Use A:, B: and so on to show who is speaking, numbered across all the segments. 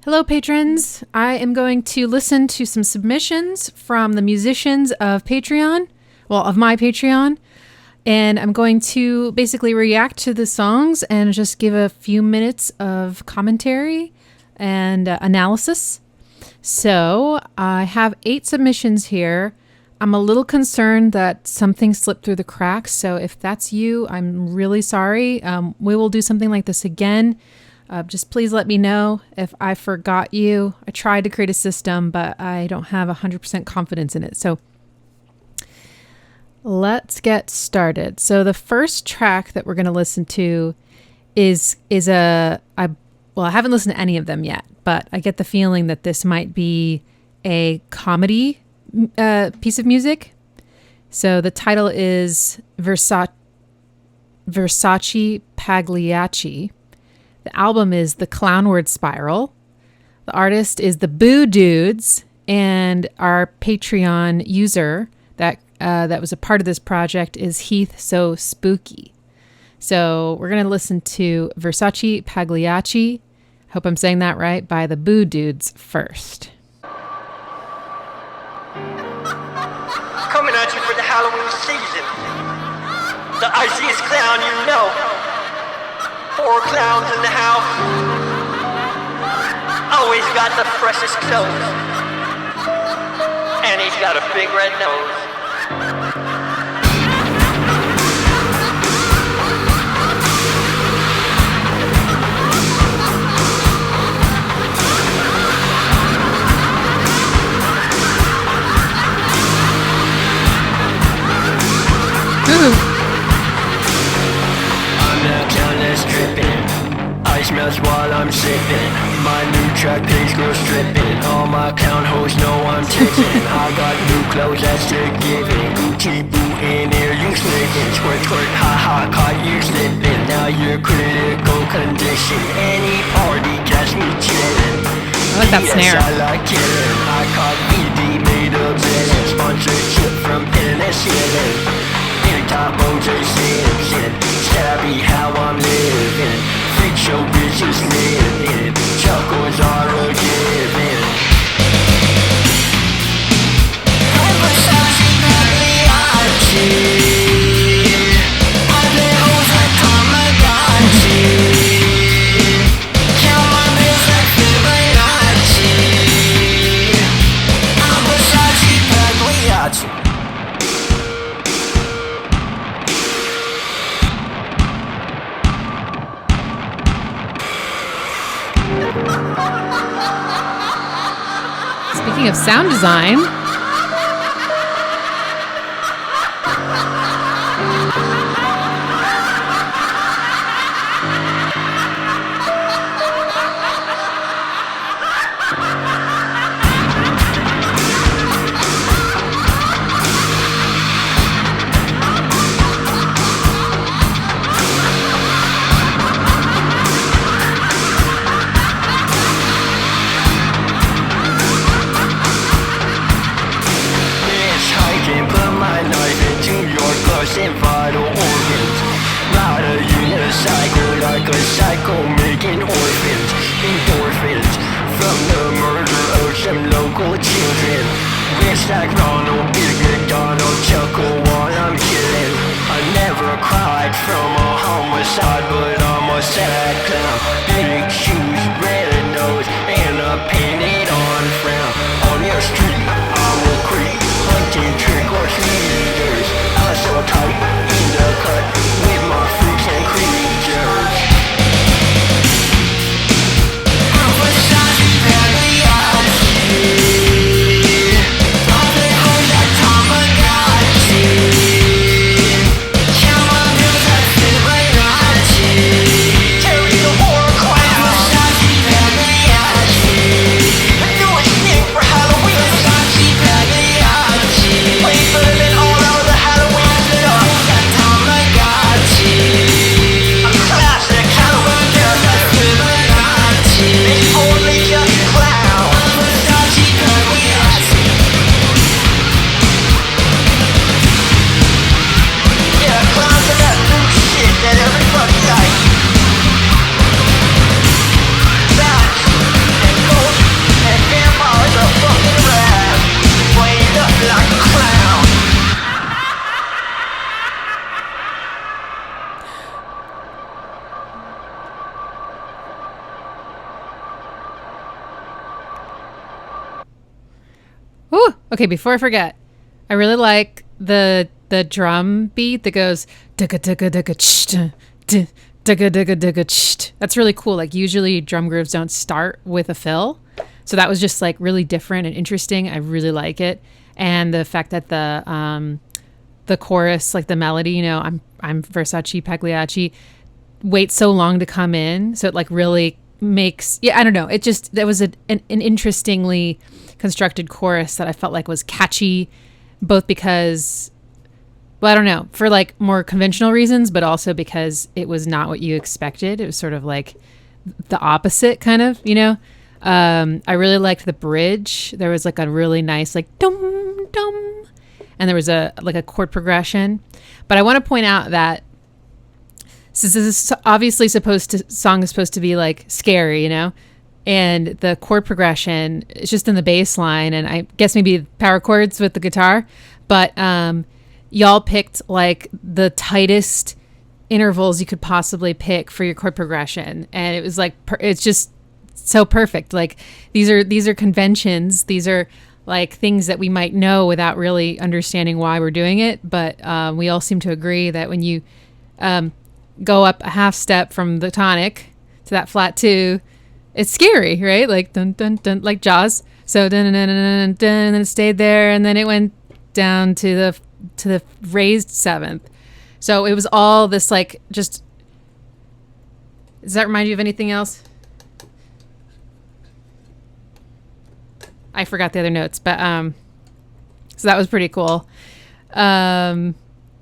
A: Hello, patrons. I am going to listen to some submissions from the musicians of Patreon, of my Patreon, and I'm going to basically react to the songs and just give a few minutes of commentary and analysis. So I have 8 submissions here. I'm a little concerned that something slipped through the cracks, so if that's you, I'm really sorry. We will do something like this again. Just please let me know if I forgot you. I tried to create a system, but I don't have 100% confidence in it. So let's get started. So the first track that we're going to listen to is I haven't listened to any of them yet, but I get the feeling that this might be a comedy piece of music. So the title is Versace Pagliacci. The album is the Clownward Spiral. The artist is the Boo Dudes, and our Patreon user that was a part of this project is HeathSoSpooky. So we're going to listen to Versace Pagliacci, hope I'm saying that right, by the Boo Dudes first.
B: Coming at you for the Halloween season. The iciest clown you know. 4 clowns in the house. Always got the freshest clothes. And he's got a big red nose. Smells while I'm sipping. My new track plays girl stripping. All my clown hoes know I'm tipping. I got new clothes that's still giving. Gucci boot in there, you slipping. Twerk, twerk, ha ha, caught you slipping. Now you're critical condition. Any party, catch me chillin'.
A: I like that snare.
B: I like killing. I caught BD made a villain. Sponsorship from penicillin. Top OJ Simpson. Stabby how I'm living. Freak show bitches living. Chuckles are a given. Versace Pagliacci. I play hoes like Tamagotchi. Count my bills like Fibonacci. I'm Versace Pagliacci.
A: Speaking of sound design,
B: and vital organs. Not a unicycle like a psycho making orphans. Endorphins from the murder of some local children. Wish like Ronald, Big McDonald, chuckle while I'm killing. I never cried from a homicide, but I'm a sad clown. Big shoes, red nose, and a painted on frown. On your street, I will creep, hunting trick or treaters. So tight in the cut with my freaks and creatures. I'm Versace Pagliacci. I play hoes like Tamagotchi. Count my bills like Fibonacci. Terry the horror
A: Okay, before I forget, I really like the drum beat that goes dugga dugga dugga ch dugga dugga dugga ch. That's really cool. Like usually drum grooves don't start with a fill. So that was just like really different and interesting. I really like it. And the fact that the chorus, like the melody, you know, I'm Versace Pagliacci, waits so long to come in. So it like really makes, I don't know. It just, that was an interestingly constructed chorus that I felt like was catchy, both because, well, I don't know, for like more conventional reasons, but also because it was not what you expected. It was sort of like the opposite kind of, you know. I really liked the bridge. There was like a really nice like dum dum, and there was a chord progression. But I want to point out that since this is obviously song is supposed to be like scary, you know, and the chord progression is just in the bass line, and I guess maybe power chords with the guitar, but y'all picked like the tightest intervals you could possibly pick for your chord progression, and it was like it's just so perfect. Like these are conventions, these are like things that we might know without really understanding why we're doing it, but we all seem to agree that when you go up a half step from the tonic to that flat 2, it's scary, right? Like dun dun dun, like Jaws. So dun dun dun dun dun, and then it stayed there, and then it went down to the raised 7th. So it was all this like just. Does that remind you of anything else? I forgot the other notes, but so that was pretty cool. Yeah,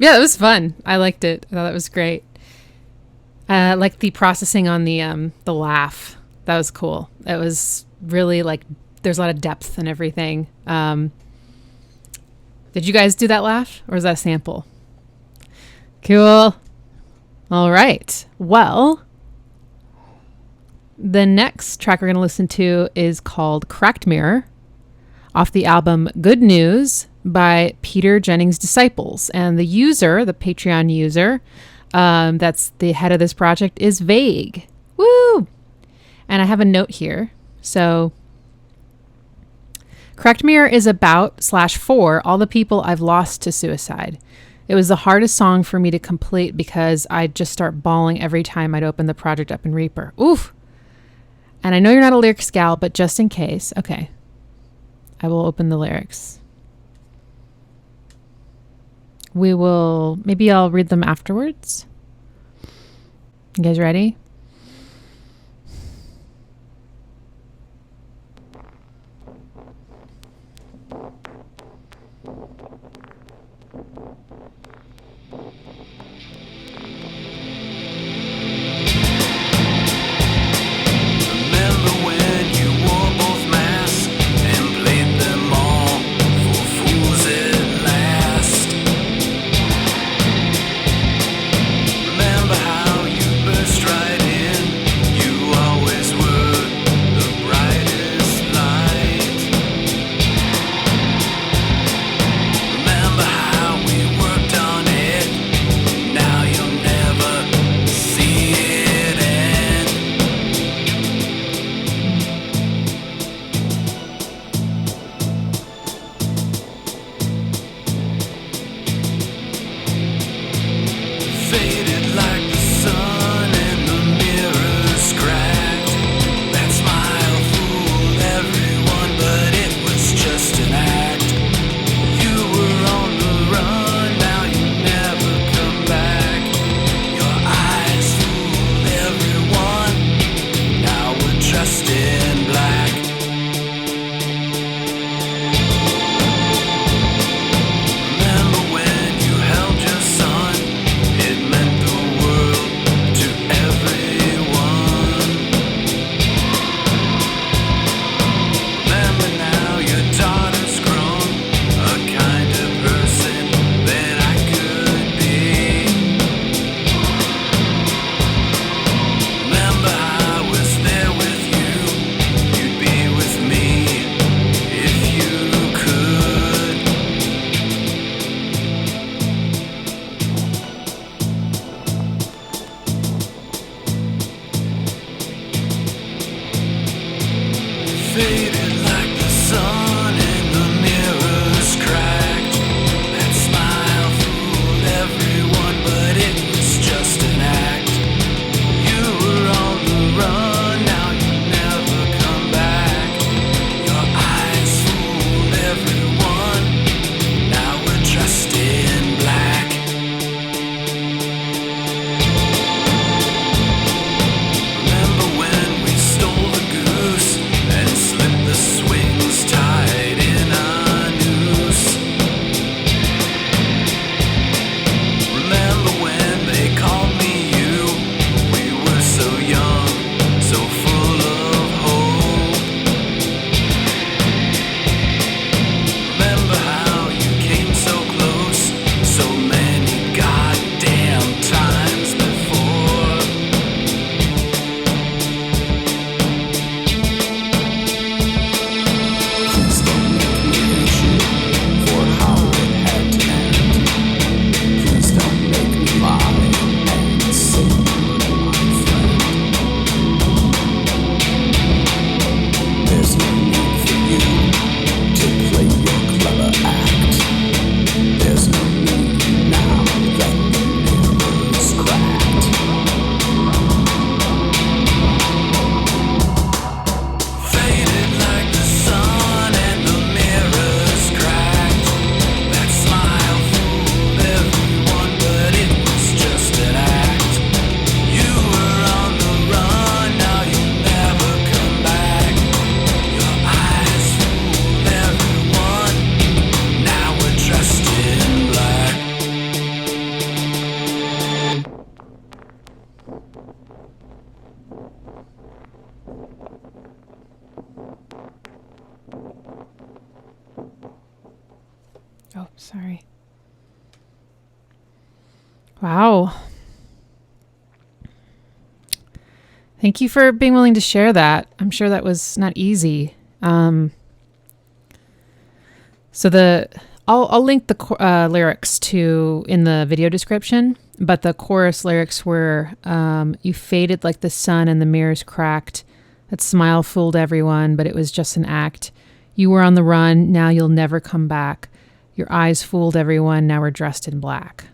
A: it was fun. I liked it. I thought that was great. Like the processing on the laugh. That was cool. It was really like there's a lot of depth and everything. Did you guys do that laugh, or was that a sample? Cool. All right. Well, the next track we're going to listen to is called Cracked Mirror, off the album Good News by Peter Jennings Disciples. And the user, the Patreon user, that's the head of this project, is Vaygh. Woo! And I have a note here. So, Cracked Mirror is about / for all the people I've lost to suicide. It was the hardest song for me to complete because I'd just start bawling every time I'd open the project up in Reaper. Oof! And I know you're not a lyrics gal, but just in case, okay, I will open the lyrics. Maybe I'll read them afterwards. You guys ready?
B: Faded like the sun in the mirror.
A: Sorry. Wow. Thank you for being willing to share that. I'm sure that was not easy. So I'll link the lyrics in the video description, but the chorus lyrics were, you faded like the sun and the mirrors cracked. That smile fooled everyone, but it was just an act. You were on the run, now you'll never come back. Your eyes fooled everyone, now we're dressed in black.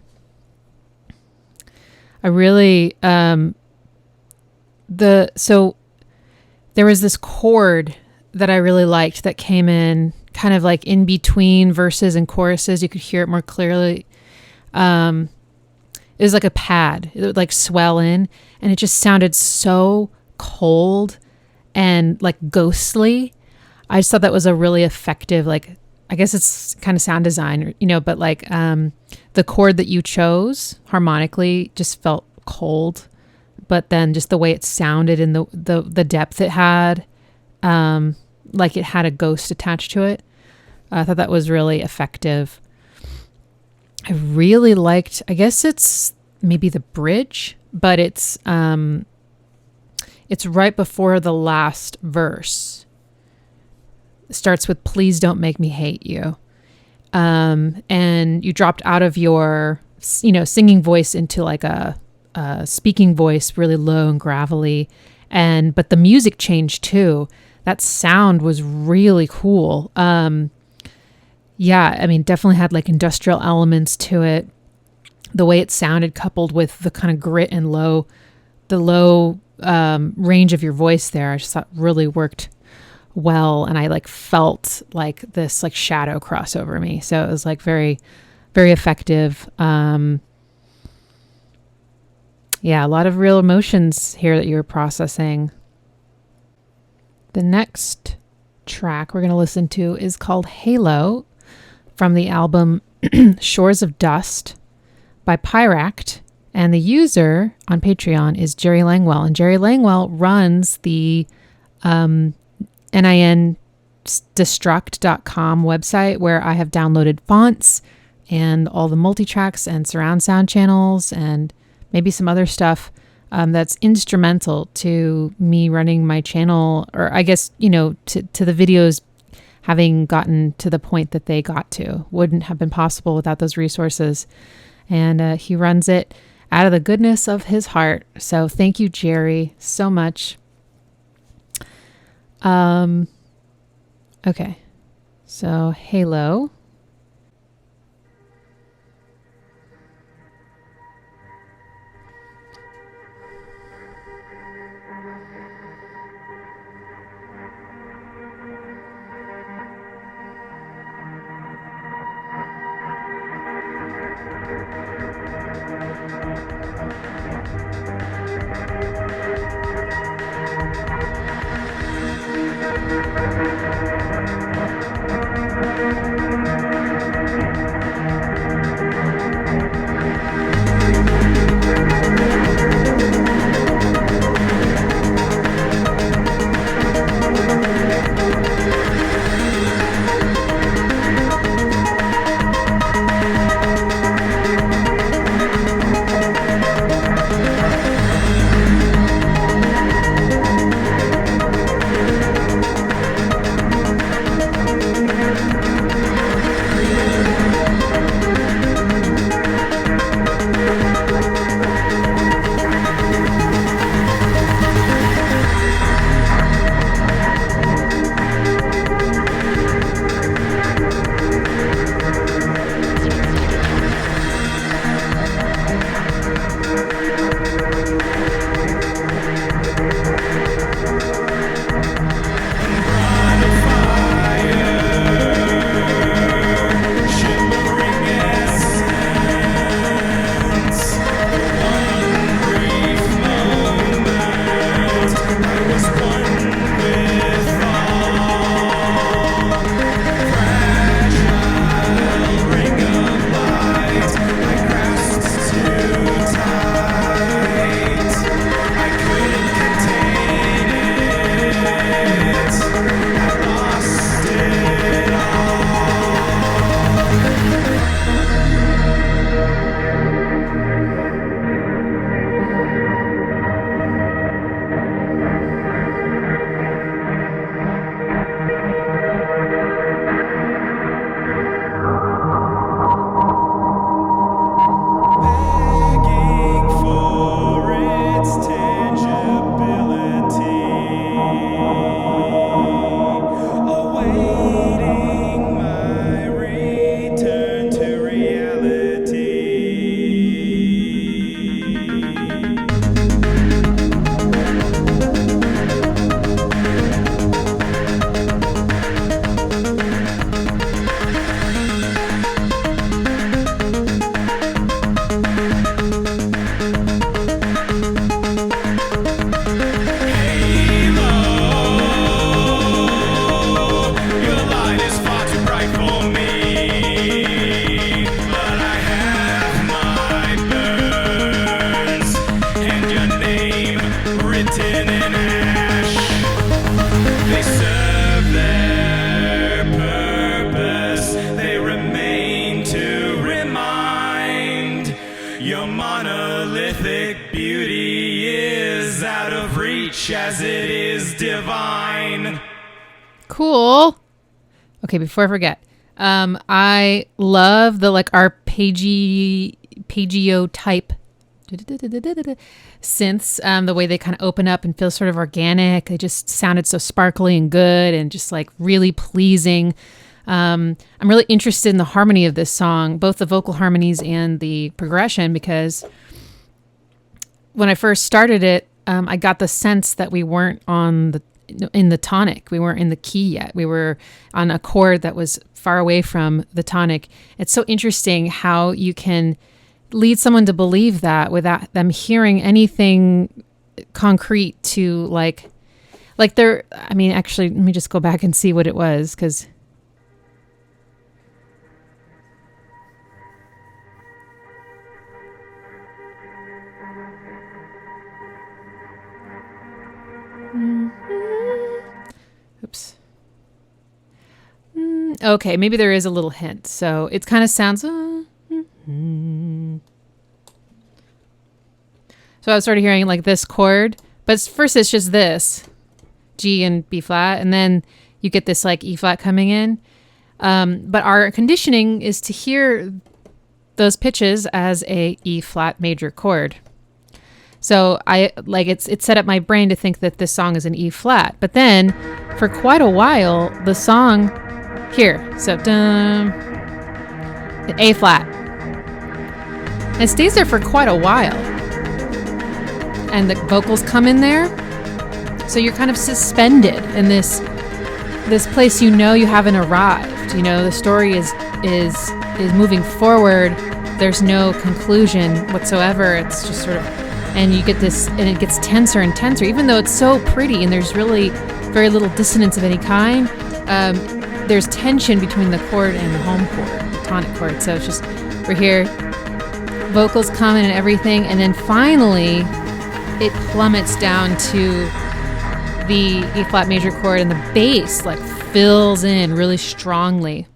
A: I really, so there was this chord that I really liked that came in kind of like in between verses and choruses. You could hear it more clearly. It was like a pad. It would like swell in, and it just sounded so cold and like ghostly. I just thought that was a really effective, like, I guess it's kind of sound design, but like the chord that you chose harmonically just felt cold, but then just the way it sounded and the depth it had, like it had a ghost attached to it. I thought that was really effective. I really liked, I guess it's maybe the bridge, but it's right before the last verse. It starts with, please don't make me hate you. And you dropped out of your, singing voice into like a speaking voice, really low and gravelly. But the music changed too. That sound was really cool. Definitely had like industrial elements to it. The way it sounded coupled with the kind of grit and the low range of your voice there, I just thought really worked well. And I like felt like this like shadow cross over me. So it was like very, very effective. A lot of real emotions here that you were processing. The next track we're going to listen to is called Halo from the album Shores of Dust by Pyract. And the user on Patreon is Jerry Langwell. And Jerry Langwell runs the nindestruct.com website where I have downloaded fonts and all the multi-tracks and surround sound channels and maybe some other stuff that's instrumental to me running my channel, or I guess, to the videos having gotten to the point that they got to. Wouldn't have been possible without those resources. And he runs it out of the goodness of his heart. So thank you, Jerry, so much. Okay. So Halo. Cool. Okay, before I forget, I love the like arpeggio type synths, the way they kind of open up and feel sort of organic. They just sounded so sparkly and good and just like really pleasing. I'm really interested in the harmony of this song, both the vocal harmonies and the progression, because when I first started it, I got the sense that we weren't in the tonic. We weren't in the key yet. We were on a chord that was far away from the tonic. It's so interesting how you can lead someone to believe that without them hearing anything concrete to like they're, I mean, actually, let me just go back and see what it was, because oops. Okay, maybe there is a little hint. So it kind of sounds. So I was sort of hearing like this chord, but first it's just this G and B flat, and then you get this like E flat coming in. But our conditioning is to hear those pitches as a E flat major chord. So I like it's set up my brain to think that this song is an E flat. But then for quite a while, the song here, so the A flat. And it stays there for quite a while. And the vocals come in there. So you're kind of suspended in this place, you haven't arrived. The story is moving forward. There's no conclusion whatsoever. It's just sort of, and you get this, and it gets tenser and tenser, even though it's so pretty and there's really very little dissonance of any kind. There's tension between the chord and the home chord, the tonic chord. So it's just, we're here, vocals come in and everything, and then finally it plummets down to the E flat major chord, and the bass like fills in really strongly.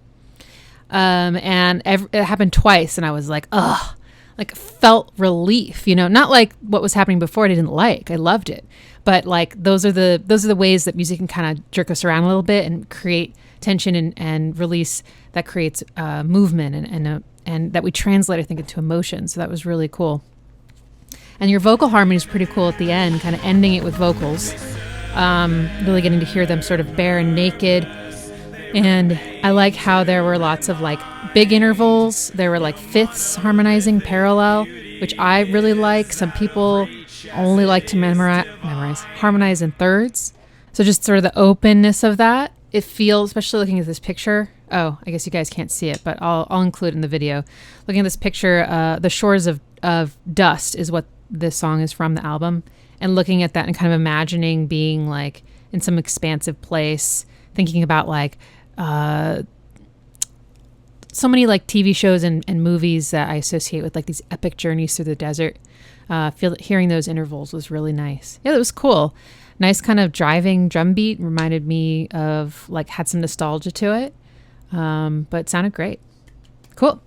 A: And it happened twice, and I was like, ugh. Like felt relief, not like what was happening before I didn't like. I loved it. But like those are the ways that music can kind of jerk us around a little bit and create tension and release that creates movement and that we translate, I think, into emotion. So that was really cool. And your vocal harmony is pretty cool at the end, kind of ending it with vocals. Really getting to hear them sort of bare and naked. And I like how there were lots of like big intervals. There were like fifths harmonizing parallel, which I really like. Some people only like to harmonize in thirds. So just sort of the openness of that. It feels, especially looking at this picture. Oh, I guess you guys can't see it, but I'll include it in the video. Looking at this picture, The Shores of Dust is what this song is from, the album. And looking at that and kind of imagining being like in some expansive place, thinking about like, so many like TV shows and movies that I associate with like these epic journeys through the desert. Hearing those intervals was really nice. Yeah, that was cool. Nice kind of driving drum beat, reminded me of like, had some nostalgia to it. But it sounded great. Cool.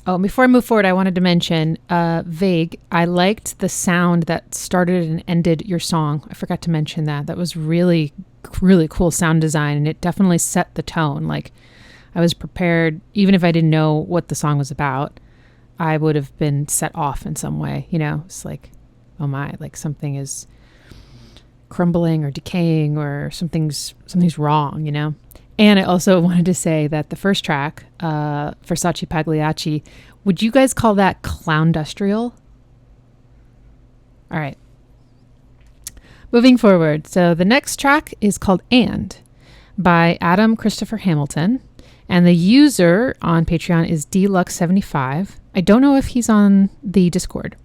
A: Oh, before I move forward, I wanted to mention Vaygh. I liked the sound that started and ended your song. I forgot to mention that. That was really, really cool sound design, and it definitely set the tone. Like, I was prepared, even if I didn't know what the song was about, I would have been set off in some way. It's like, oh my, like something is crumbling or decaying or something's wrong, And I also wanted to say that the first track, Versace Pagliacci, would you guys call that clowndustrial? All right. Moving forward. So the next track is called And by Adam Christopher Hamilton. And the user on Patreon is Deluxe75. I don't know if he's on the Discord.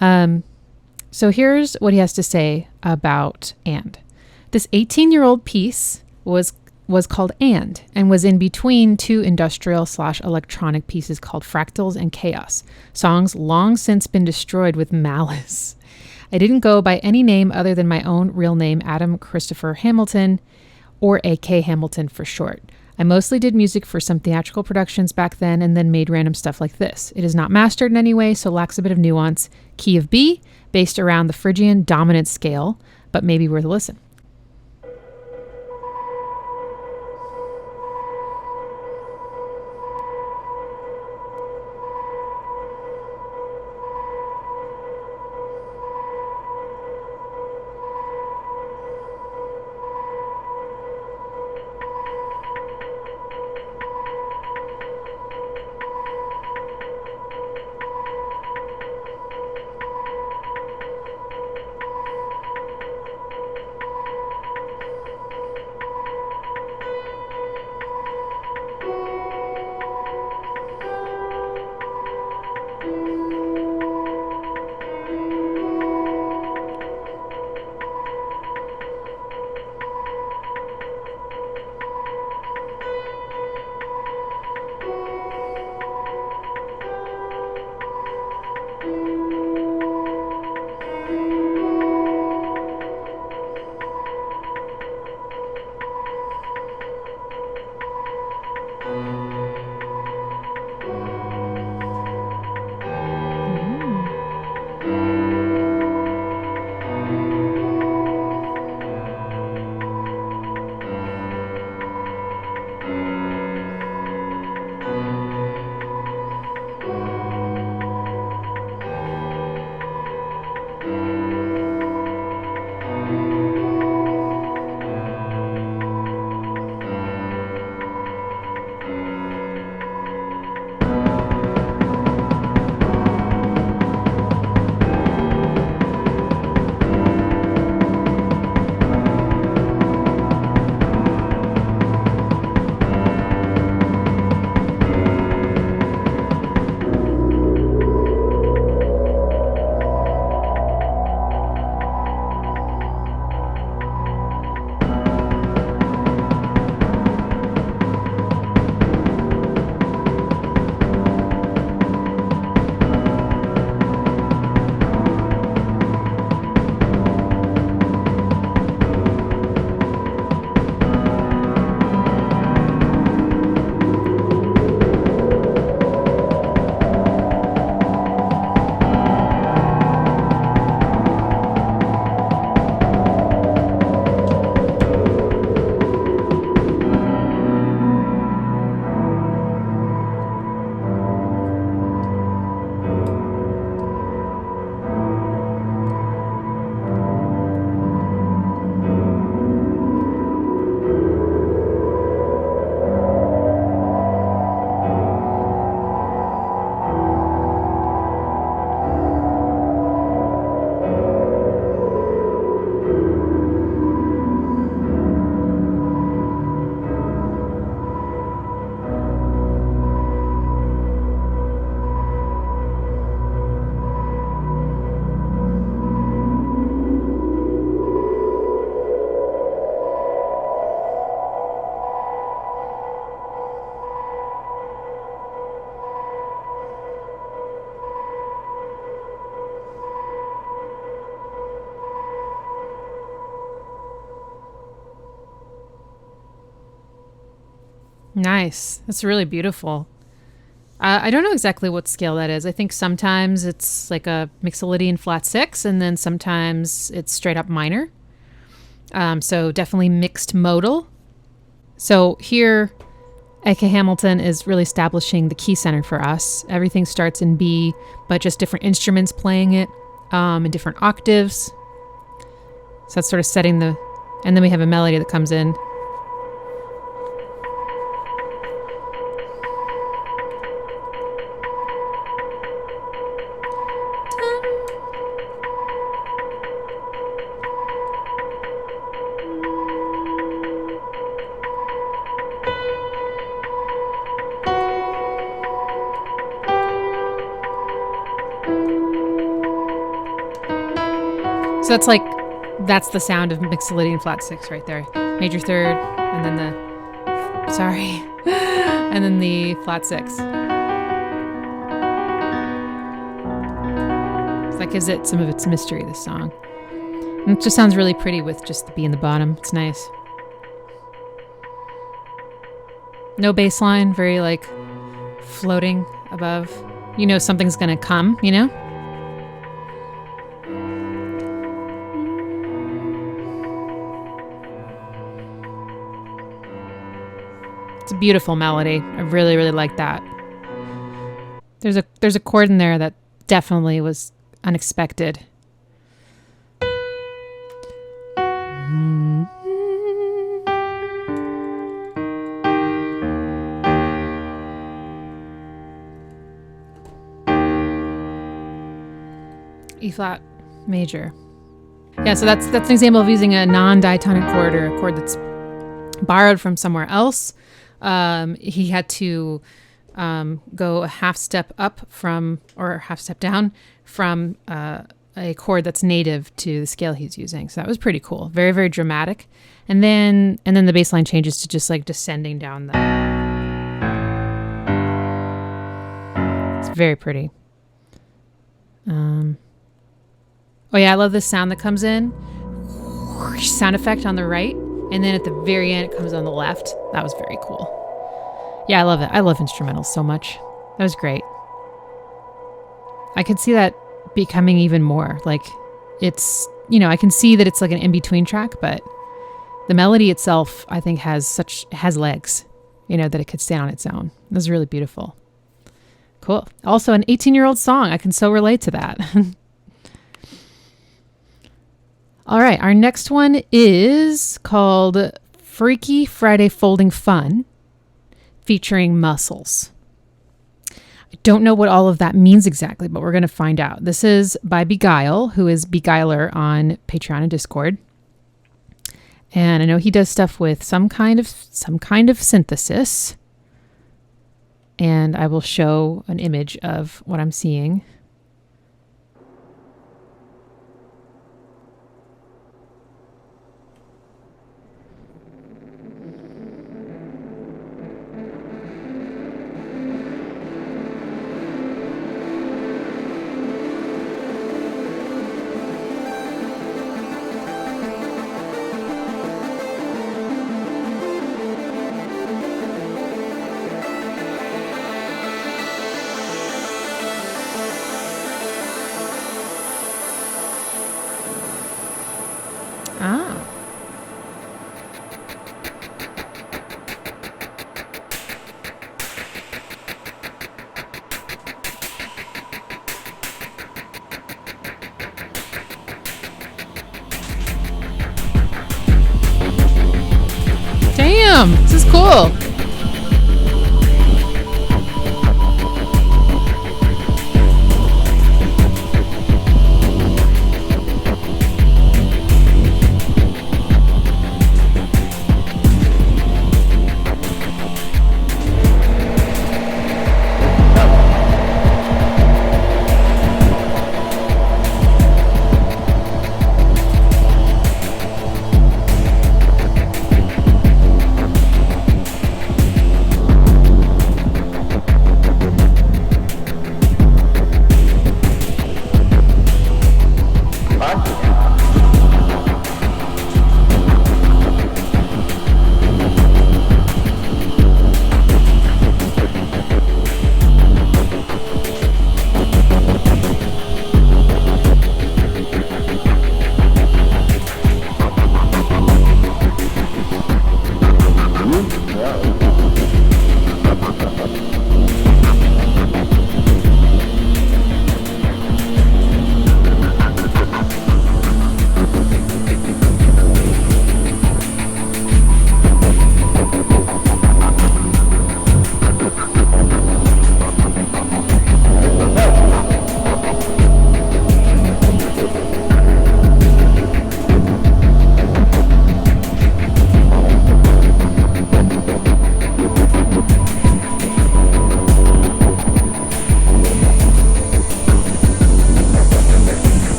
A: So here's what he has to say about And. This 18-year-old piece was called And was in between two industrial/electronic pieces called Fractals and Chaos, songs long since been destroyed with malice. I didn't go by any name other than my own real name, Adam Christopher Hamilton, or A.K. Hamilton for short. I mostly did music for some theatrical productions back then and then made random stuff like this. It is not mastered in any way, so lacks a bit of nuance. Key of B, based around the Phrygian dominant scale. but maybe worth a listen. Nice. That's really beautiful. I don't know exactly what scale that is. I think sometimes it's like a Mixolydian flat 6, and then sometimes it's straight up minor. So definitely mixed modal. So here, A.K. Hamilton is really establishing the key center for us. Everything starts in B, but just different instruments playing it in different octaves. So that's sort of setting the... And then we have a melody that comes in. So that's the sound of Mixolydian flat 6 right there. Major third, and then and then the flat 6. So that gives it some of its mystery, this song. And it just sounds really pretty with just the B in the bottom. It's nice. No bass line, very like floating above. You know something's gonna come, you know? It's a beautiful melody. I really, really like that. There's a chord in there that definitely was unexpected. E flat major. Yeah, so that's an example of using a non-diatonic chord, or a chord that's borrowed from somewhere else. He had to go a half step up from, or a half step down from a chord that's native to the scale he's using. So that was pretty cool. Very, very dramatic. And then the bass line changes to just like descending down the. It's very pretty. Oh yeah, I love this sound that comes in. Sound effect on the right. And then at the very end, it comes on the left. That was very cool. Yeah, I love it. I love instrumentals so much. That was great. I could see that becoming even more. Like, it's, I can see that it's like an in-between track, but the melody itself, I think, has legs, that it could stand on its own. It was really beautiful. Cool. Also, an 18-year-old song. I can so relate to that. All right, our next one is called Freaky Friday Folding Fun, featuring Muscles. I don't know what all of that means exactly, but we're going to find out. This is by Beguile, who is Beguiler on Patreon and Discord. And I know he does stuff with some kind of synthesis. And I will show an image of what I'm seeing. Damn, this is cool.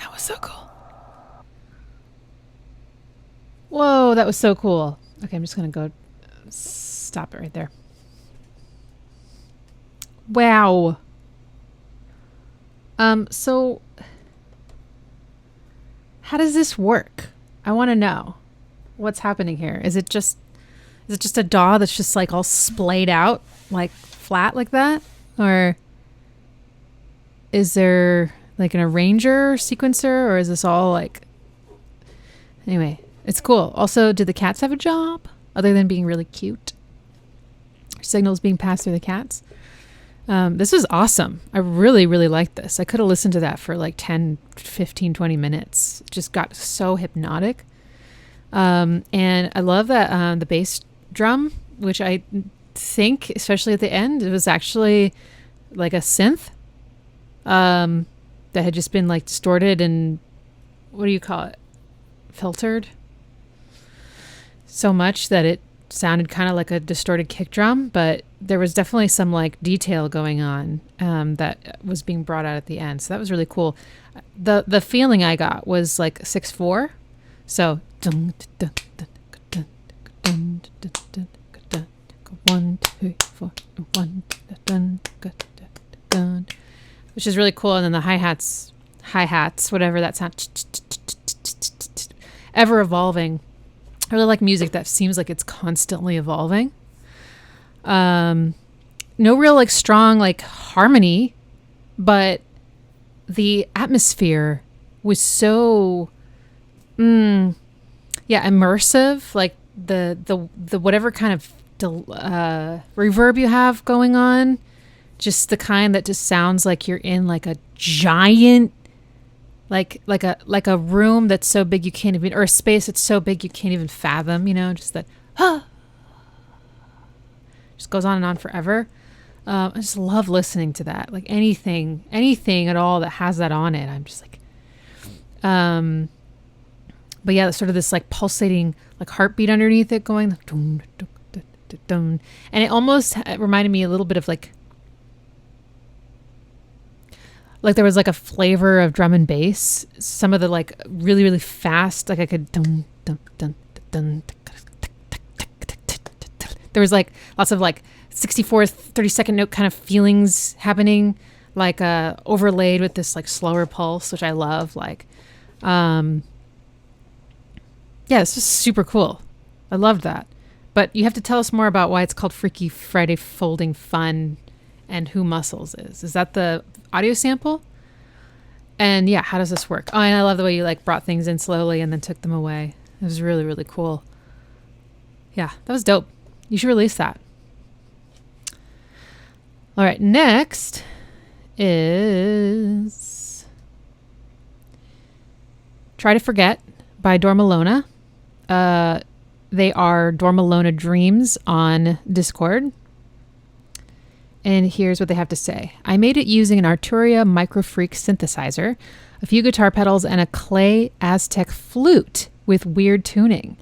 A: That was so cool. Whoa, that was so cool. Okay, I'm just going to go stop it right there. Wow. So how does this work? I want to know what's happening here. Is it just a DAW that's just like all splayed out, like flat like that? Or is there like an arranger sequencer, or is this all like, anyway, it's cool. Also, do the cats have a job other than being really cute? Signals being passed through the cats. This was awesome. I really, really liked this. I could have listened to that for like 10, 15, 20 minutes. It just got so hypnotic. And I love that the bass drum, which I think, especially at the end, it was actually like a synth that had just been like distorted and, what do you call it? Filtered so much that it sounded kind of like a distorted kick drum, but there was definitely some like detail going on that was being brought out at the end. So that was really cool. The feeling I got was like 6/4. So 1, 2, 4, 1, which is really cool. And then the hi-hats, whatever that sound, ever evolving. I really like music that seems like it's constantly evolving. No real like strong like harmony, but the atmosphere was so immersive. Like the whatever kind of reverb you have going on, just the kind that just sounds like you're in like a giant like a room that's so big you can't even, or a space that's so big you can't even fathom, just that just goes on and on forever. I just love listening to that. Like anything at all that has that on it, I'm just like but yeah, sort of this like pulsating like heartbeat underneath it going dun, dun, dun, dun, dun. And it almost reminded me a little bit of like there was like a flavor of drum and bass. Some of the like really, really fast, like I could dun, dun, dun, dun, there was like lots of like 64th 30-second note kind of feelings happening, like overlaid with this like slower pulse, which I love. Like this is super cool. I loved that. But you have to tell us more about why it's called Freaky Friday Folding Fun and who Muscles is. Is that the audio sample? And yeah, how does this work? Oh, and I love the way you like brought things in slowly and then took them away. It was really, really cool. Yeah, that was dope. You should release that. All right, next is Try to Forget by Dormilona. They are DormilonaDreams on Discord. And here's what they have to say. I made it using an Arturia Microfreak synthesizer, a few guitar pedals, and a clay Aztec flute with weird tuning.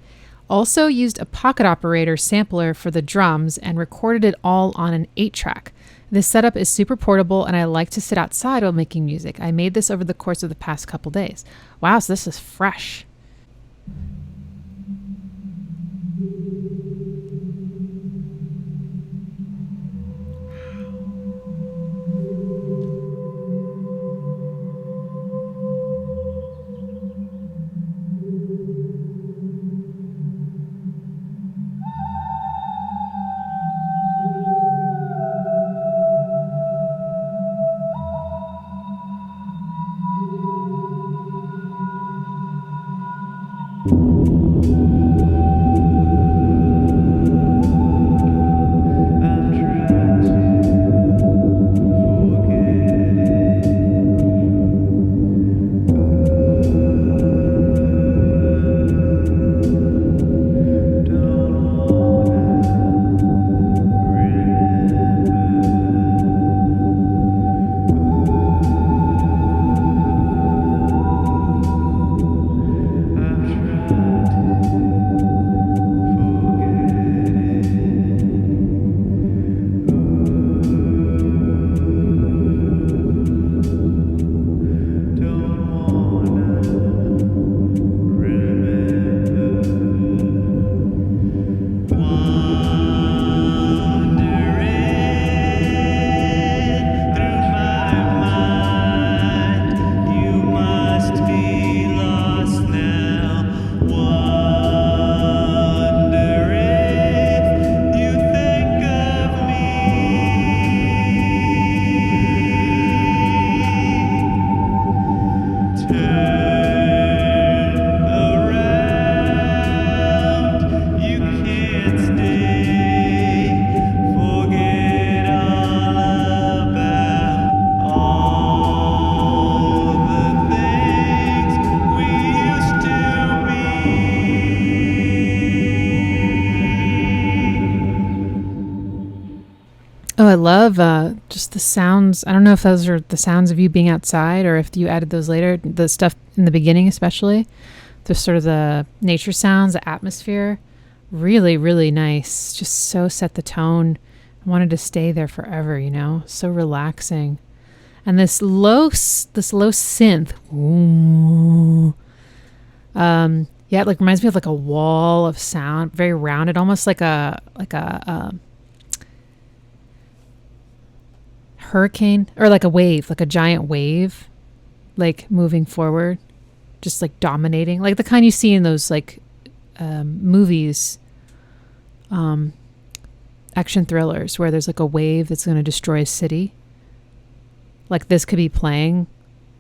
A: Also used a pocket operator sampler for the drums and recorded it all on an 8-track. This setup is super portable and I like to sit outside while making music. I made this over the course of the past couple days. Wow, so this is fresh. I love just the sounds. I don't know if those are the sounds of you being outside or if you added those later. The stuff in the beginning, especially. The sort of the nature sounds, the atmosphere. Really, really nice. Just so set the tone. I wanted to stay there forever, you know? So relaxing. And this low synth. Ooh. Yeah, it like reminds me of like a wall of sound, very rounded, almost like a hurricane or like a wave, like a giant wave, like moving forward, just like dominating, like the kind you see in those like movies, action thrillers where there's like a wave that's going to destroy a city. Like this could be playing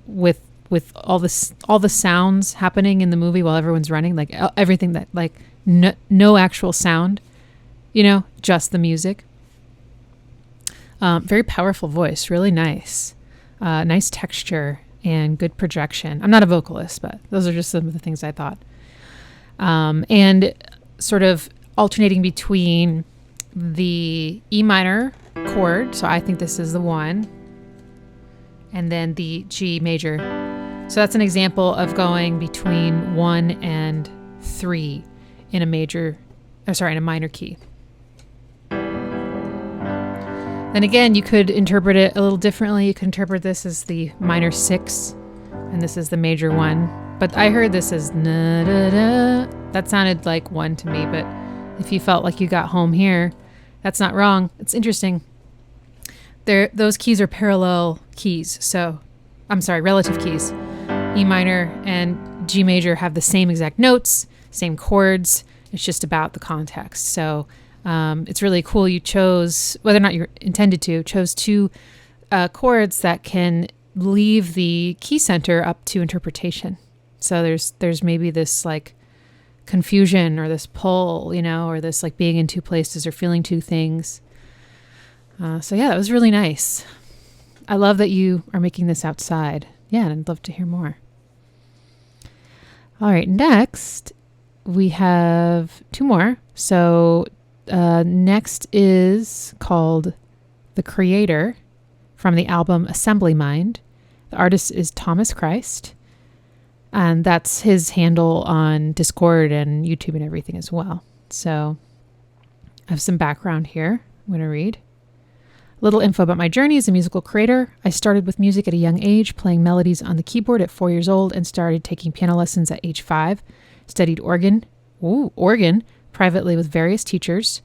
A: with all the sounds happening in the movie while everyone's running, like everything that like no actual sound, you know, just the music. Very powerful voice, really nice, nice texture and good projection. I'm not a vocalist, but those are just some of the things I thought. And sort of alternating between the E minor chord, so I think this is the one, and then the G major. So that's an example of going between 1 and 3 in a minor key. Then again, you could interpret it a little differently. You could interpret this as the minor 6, and this is the major 1. But I heard this as na da da. That sounded like 1 to me, but if you felt like you got home here, that's not wrong. It's interesting. Those keys are parallel keys. So, I'm sorry, relative keys. E minor and G major have the same exact notes, same chords. It's just about the context. So it's really cool. You chose, whether or not you intended to, chose 2 chords that can leave the key center up to interpretation. So there's maybe this like confusion or this pull, you know, or this like being in 2 places or feeling 2 things. So yeah, that was really nice. I love that you are making this outside. Yeah, and I'd love to hear more. All right, next we have 2 more. So next is called The Creator from the album Assembly Mind. The artist is Thomas Christ, and that's his handle on Discord and YouTube and everything as well. So I have some background here I'm going to read. Little info about my journey as a musical creator. I started with music at a young age, playing melodies on the keyboard at 4 years old, and started taking piano lessons at age 5. Studied organ privately with various teachers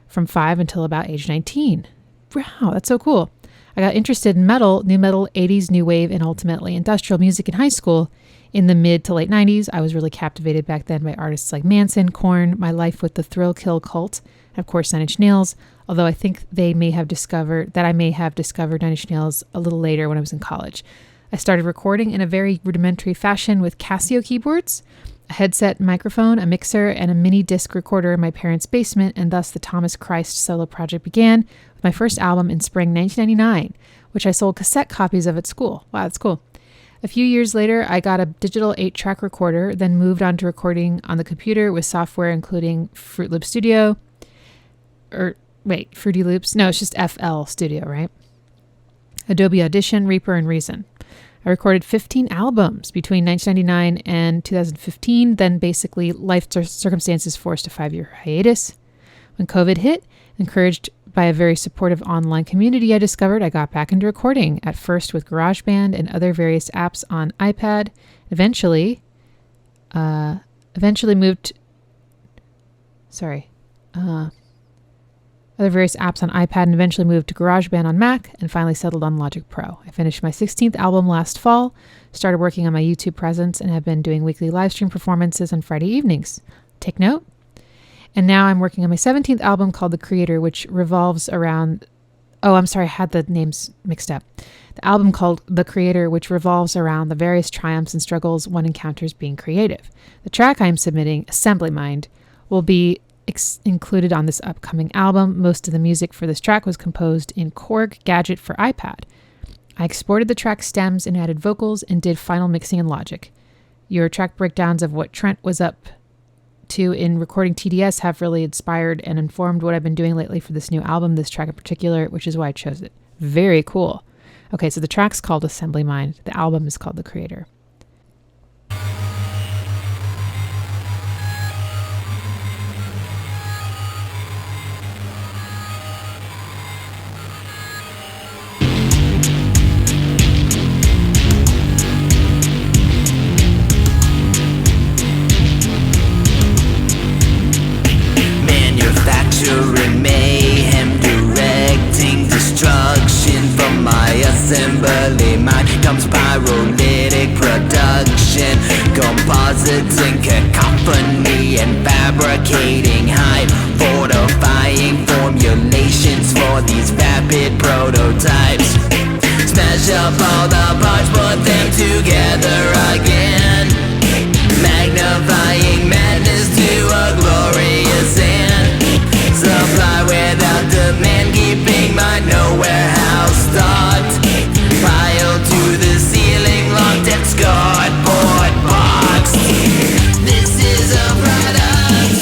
A: from 5 until about age 19. Wow, that's so cool. I got interested in metal, new metal, 80s, new wave, and ultimately industrial music in high school. In the mid to late 90s, I was really captivated back then by artists like Manson, Korn, My Life with the Thrill Kill Cult, and of course 9 Inch Nails, although I think I may have discovered 9 Inch Nails a little later when I was in college. I started recording in a very rudimentary fashion with Casio keyboards, a headset microphone, a mixer, and a mini disc recorder in my parents' basement, and thus the Thomas Christ solo project began with my first album in spring 1999, which I sold cassette copies of at school. Wow, that's cool. A few years later, I got a digital 8-track recorder, then moved on to recording on the computer with software including Fruity Loops. No, it's just FL Studio, right? Adobe Audition, Reaper, and Reason. I recorded 15 albums between 1999 and 2015, then basically life circumstances forced a 5-year hiatus. When COVID hit, encouraged by a very supportive online community I discovered, I got back into recording, at first with GarageBand and other various apps on iPad. Eventually moved to GarageBand on Mac, and finally settled on Logic Pro. I finished my 16th album last fall, started working on my YouTube presence, and have been doing weekly live stream performances on Friday evenings. Take note. And now I'm working on my 17th album called The Creator, which revolves around... Oh, I'm sorry, I had the names mixed up. The album called The Creator, which revolves around the various triumphs and struggles one encounters being creative. The track I am submitting, Assembly Mind, will be included on this upcoming album. Most of the music for this track was composed in Korg Gadget for iPad. I exported the track stems and added vocals and did final mixing in Logic. Your track breakdowns of what Trent was up to in recording TDS have really inspired and informed what I've been doing lately for this new album, this track in particular, which is why I chose it. Very cool. Okay, so the track's called Assembly Mind. The album is called The Creator.
B: Manufacturing mayhem, directing destruction from my assembly mind comes pyrolytic production, compositing cacophony and fabricating hype, fortifying formulations for these vapid prototypes. Smash up all the parts, put them together again, magnifying madness to a glorious end. Supply without demand, keeping my no warehouse stocked. Pile to the ceiling, locked and scarred, board boxed. This is a product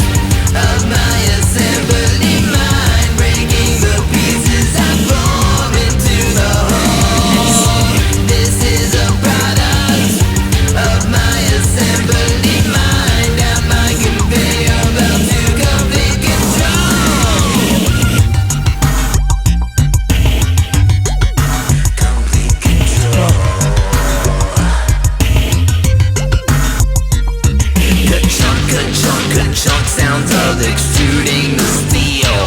B: of my assembly mind, breaking the pieces I form into the whole. This is a product of my assembly mind, and my conveyor belt to complete control. Chunk sounds of extruding the steel,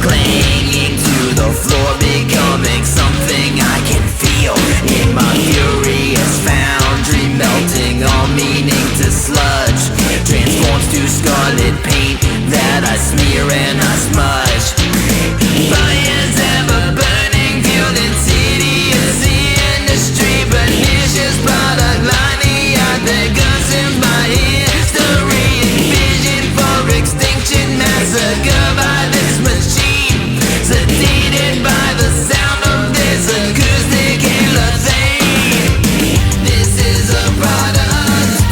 B: clanging to the floor, becoming something I can feel in my furious foundry, melting all meaning to sludge, transforms to scarlet paint that I smear and I smudge. Fires ever burning, fueled insidious industry, pernicious product line, the consumed by history, extinction, massacre by this machine, sedated by the sound of this acoustic halothane. This is a product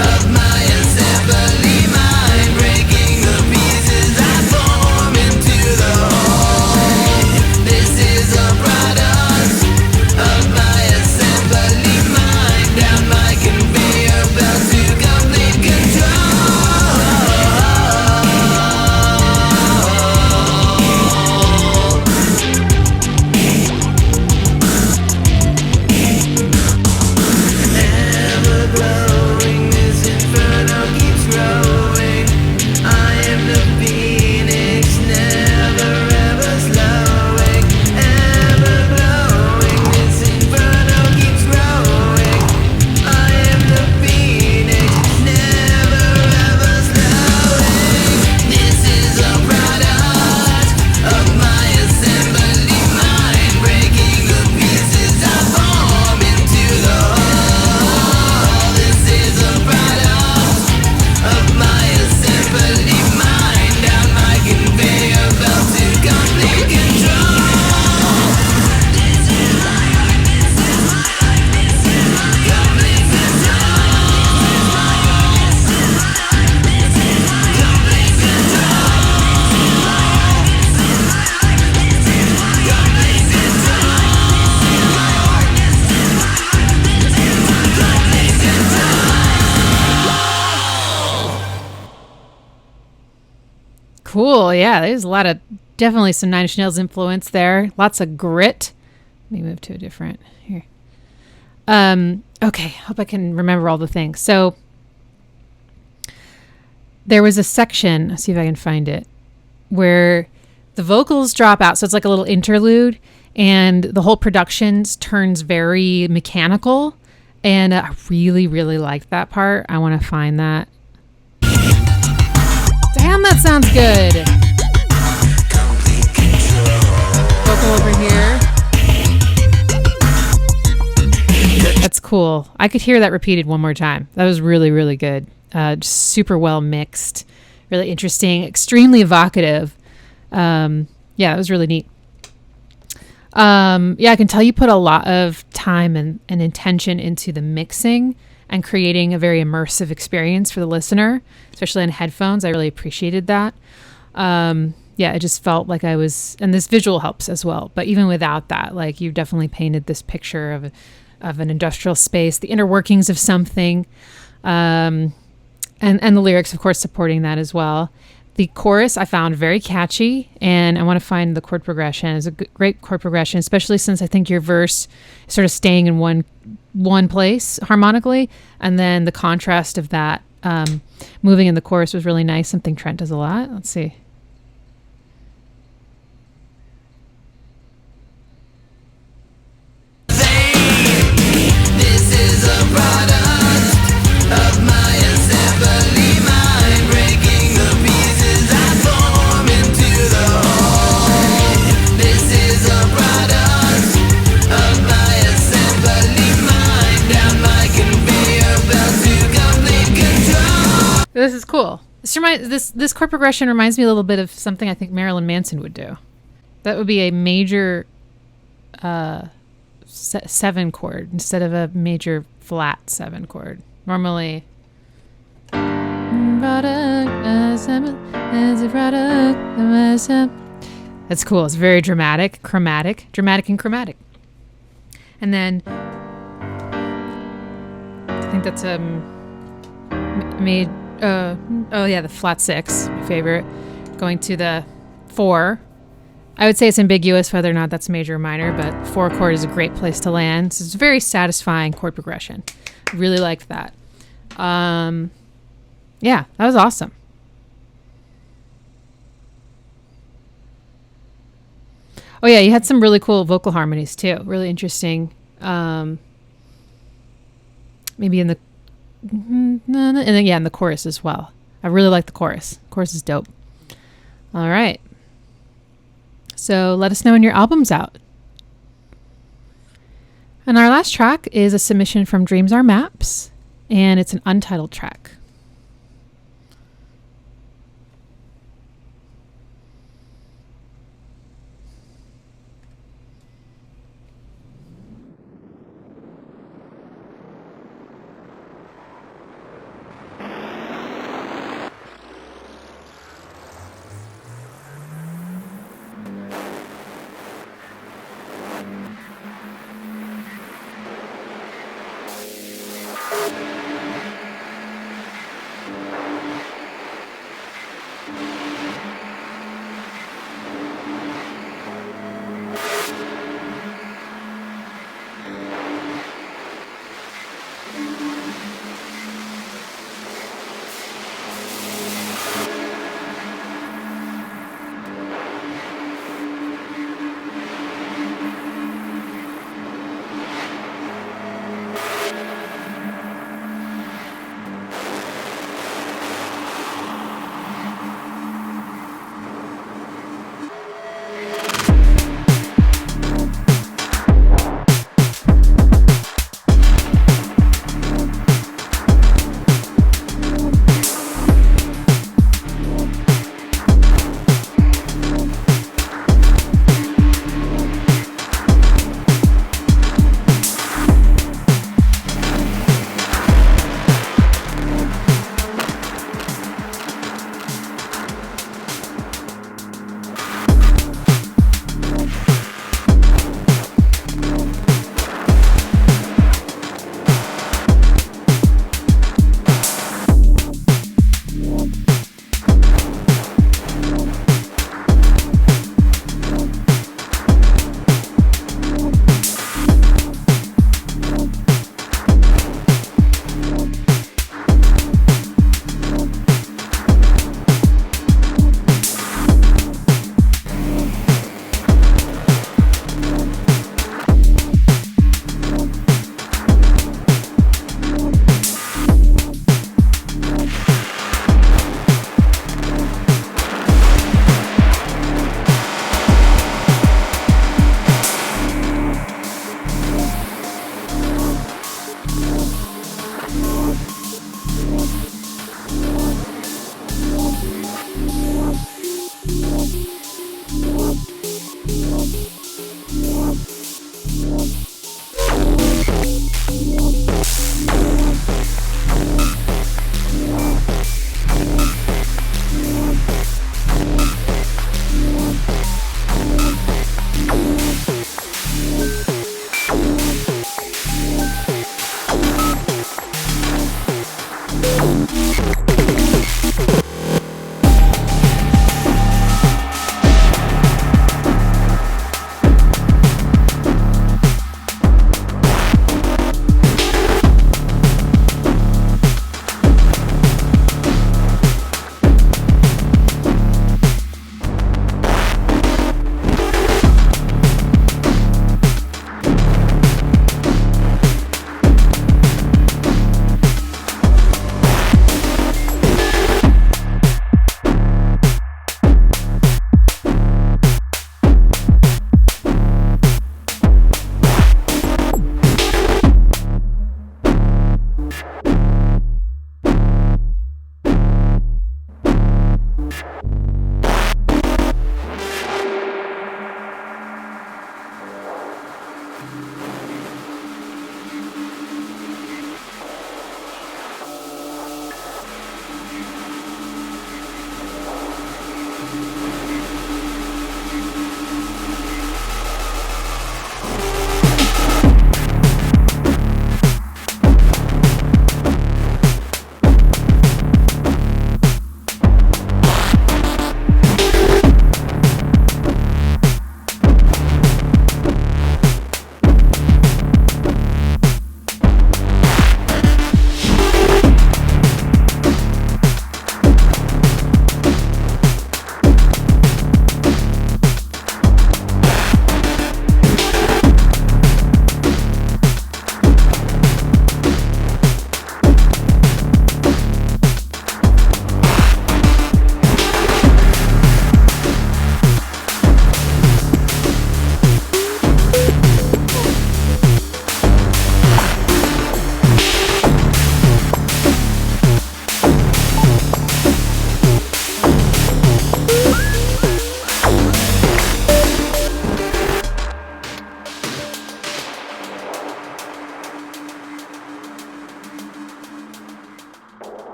B: of my assembly mind, breaking the pieces I form into the whole. This is a product of my assembly mind, down my conveyor belt to complete control.
A: Cool. Yeah, there's a lot of, definitely some Nine Inch Nails influence there. Lots of grit. Let me move to a different here. Okay, hope I can remember all the things. So there was a section, let's see if I can find it, where the vocals drop out. So it's like a little interlude and the whole production turns very mechanical. And I really, really like that part. I want to find that. Damn, that sounds good. Vocal over here. That's cool. I could hear that repeated one more time. That was really, really good. Just super well mixed. Really interesting. Extremely evocative. Yeah, it was really neat. Yeah, I can tell you put a lot of time and intention into the mixing and creating a very immersive experience for the listener, especially on headphones. I really appreciated that. Yeah, it just felt like I was, and this visual helps as well. But even without that, like you definitely painted this picture of an industrial space, the inner workings of something, and the lyrics, of course, supporting that as well. The chorus I found very catchy, and I want to find the chord progression. It's a great chord progression, especially since I think your verse is sort of staying in one place harmonically, and then the contrast of that moving in the chorus was really nice. Something Trent does a lot. Let's see. This is cool. This chord progression reminds me a little bit of something I think Marilyn Manson would do. That would be a major 7 chord instead of a major flat 7 chord. Normally, that's cool. It's very dramatic and chromatic. And then I think that's made. The flat 6, my favorite. Going to the 4. I would say it's ambiguous whether or not that's major or minor, but 4 chord is a great place to land. So it's a very satisfying chord progression. I really liked that. Yeah, that was awesome. Oh yeah, you had some really cool vocal harmonies too. Really interesting. Maybe in the and then in the chorus as well. I really like the chorus. The chorus is dope. All right. So let us know when your album's out. And our last track is a submission from dreamsaremaps, and it's an untitled track.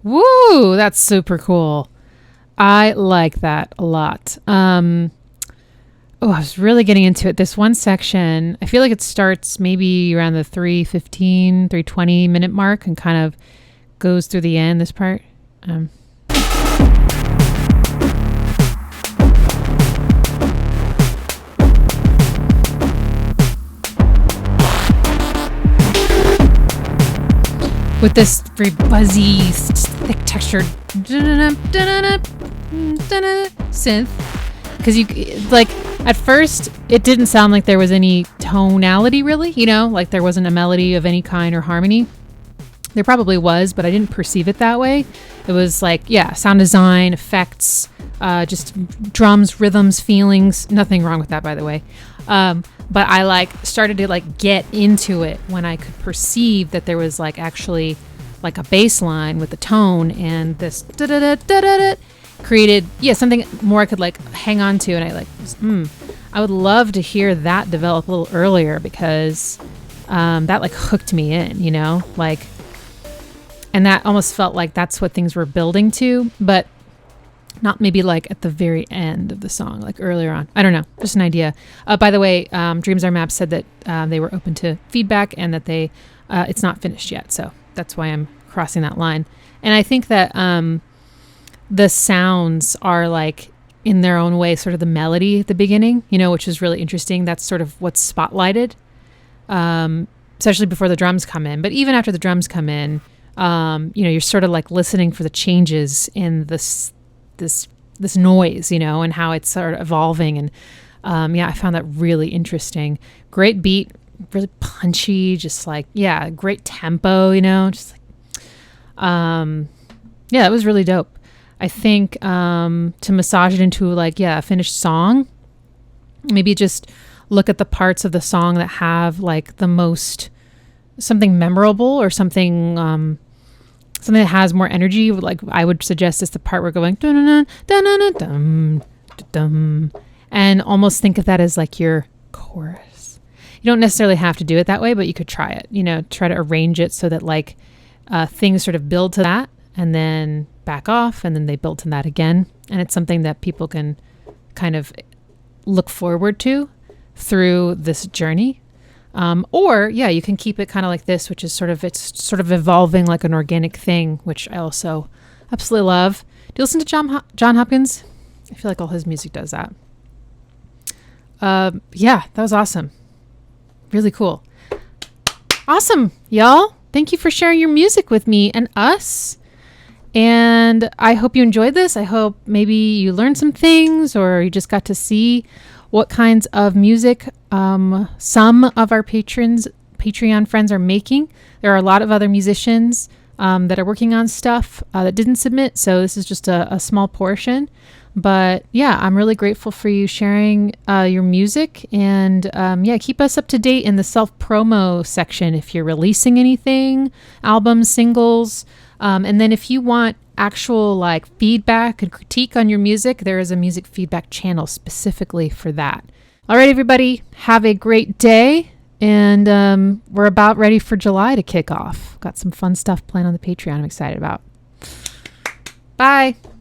A: Woo! That's super cool. I like that a lot. I was really getting into it. This one section, I feel like it starts maybe around the 3:15, 3:20 minute mark and kind of goes through the end, this part. With this very buzzy, thick textured synth. Because you, like, at first, it didn't sound like there was any tonality, really, you know? Like, there wasn't a melody of any kind or harmony. There probably was, but I didn't perceive it that way. It was like, yeah, sound design, effects, just drums, rhythms, feelings. Nothing wrong with that, by the way. But I, like, started to, like, get into it when I could perceive that there was, like, actually, like, a bass line with the tone and this da-da-da-da-da-da created, something more I could, like, hang on to. And I, like, I would love to hear that develop a little earlier because that, like, hooked me in, you know? Like, and that almost felt like that's what things were building to, but not maybe like at the very end of the song, like earlier on. I don't know, just an idea. By the way, DreamsAreMaps said that they were open to feedback and that they it's not finished yet, so that's why I'm crossing that line. And I think that the sounds are like in their own way sort of the melody at the beginning, you know, which is really interesting. That's sort of what's spotlighted, especially before the drums come in. But even after the drums come in, you know, you're sort of like listening for the changes in this noise, you know, and how it's sort of evolving. And I found that really interesting. Great beat, really punchy, just like, great tempo, you know, just like, it was really dope. I think to massage it into like, a finished song, maybe just look at the parts of the song that have like the most, something memorable or something that has more energy. Like I would suggest is the part we're going dun-dun-dun, dun-dun-dun, dum, dum, and almost think of that as like your chorus. You don't necessarily have to do it that way, but you could try it. Try to arrange it so that like things sort of build to that and then back off, and then they build to that again. And it's something that people can kind of look forward to through this journey. Or you can keep it kind of like this, which is it's sort of evolving like an organic thing, which I also absolutely love. Do you listen to John Hopkins? I feel like all his music does that. That was awesome. Really cool. Awesome, y'all. Thank you for sharing your music with me and us. And I hope you enjoyed this. I hope maybe you learned some things, or you just got to see what kinds of music some of our Patreon friends are making. There are a lot of other musicians that are working on stuff that didn't submit, so this is just a small portion. But I'm really grateful for you sharing your music, and keep us up to date in the self-promo section if you're releasing anything, albums, singles. And then if you want actual like feedback and critique on your music, there is a music feedback channel specifically for that. All right, everybody, have a great day. And we're about ready for July to kick off. Got some fun stuff planned on the Patreon I'm excited about. Bye.